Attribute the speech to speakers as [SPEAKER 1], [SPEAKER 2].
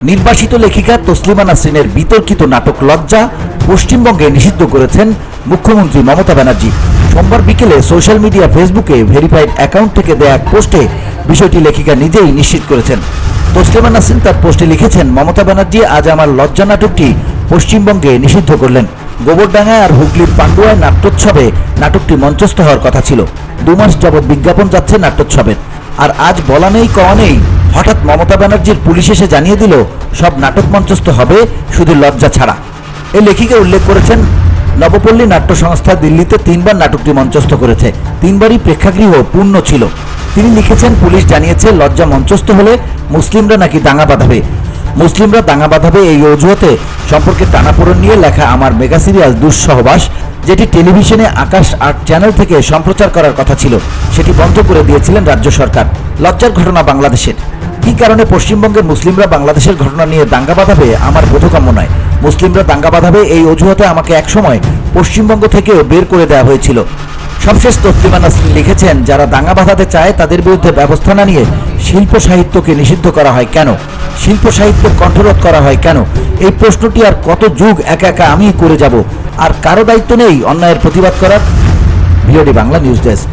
[SPEAKER 1] নির্বাসিত লেখিকা তসলিমা নাসরিনের বিতর্কিত নাটক লজ্জা পশ্চিমবঙ্গে নিষিদ্ধ করেছেন মুখ্যমন্ত্রী মমতা ব্যানার্জি। সোমবার বিকেলে সোশ্যাল মিডিয়া ফেসবুকে ভেরিফাইড অ্যাকাউন্ট থেকে দেয়া এক পোস্টে বিষয়টি লেখিকা নিজেই নিশ্চিত করেছেন। তসলিমা নাসরিন তার পোস্টে লিখেছেন, মমতা ব্যানার্জি আজ আমার লজ্জা নাটকটি পশ্চিমবঙ্গে নিষিদ্ধ করলেন। গোবরডাঙ্গায় আর হুগলির পান্ডুয়ায় নাট্যোৎসবে নাটকটি মঞ্চস্থ হওয়ার কথা ছিল। 2 মাস যাবৎ বিজ্ঞাপন যাচ্ছে নাট্যোৎসবের, আর আজ বলা নেই কওয়া নেই হঠাৎ মমতা ব্যানার্জির পুলিশ এসে জানিয়ে দিল সব নাটক মঞ্চস্থ হবে শুধু লজ্জা ছাড়া। এই লেখিকা উল্লেখ করেছেন, নবপল্লী নাট্য সংস্থা দিল্লিতে 3বার নাটকটি মঞ্চস্থ করেছে, 3বারই প্রেক্ষাগৃহ পূর্ণ ছিল। তিনি লিখেছেন, পুলিশ জানিয়েছে লজ্জা মঞ্চস্থ হলে মুসলিমরা নাকি দাঙ্গা বাঁধাবে। মুসলিমরা দাঙ্গা বাঁধাবে এই অজুহাতে সম্পর্কে টানাপোড়েন নিয়ে লেখা আমার মেগা সিরিয়াল দুঃসহবাস, যেটি টেলিভিশনে আকাশ 8 চ্যানেল থেকে সম্প্রচার করার কথা ছিল, সেটি বন্ধ করে দিয়েছিলেন রাজ্য সরকার। লজ্জার ঘটনা বাংলাদেশের। কী কারণে পশ্চিমবঙ্গের মুসলিমরা বাংলাদেশের ঘটনা নিয়ে দাঙ্গা বাঁধাবে আমার বোধগম্য নয়। মুসলিমরা দাঙ্গা বাঁধাবে এই অজুহাতে আমাকে একসময় পশ্চিমবঙ্গ থেকেও বের করে দেওয়া হয়েছিল। সবশেষ তসলিমা নাসরিন লিখেছেন, যারা দাঙ্গা বাঁধাতে চায় তাদের বিরুদ্ধে ব্যবস্থা না নিয়ে শিল্প সাহিত্যকে নিষিদ্ধ করা হয় কেন? শিল্প সাহিত্যের কণ্ঠরোধ করা হয় কেন? এই প্রশ্নটি আর কত যুগ একা একা আমিই করে যাব, আর কারো দায়িত্ব নেই অন্যায়ের প্রতিবাদ করার। VOD Bangla news desk.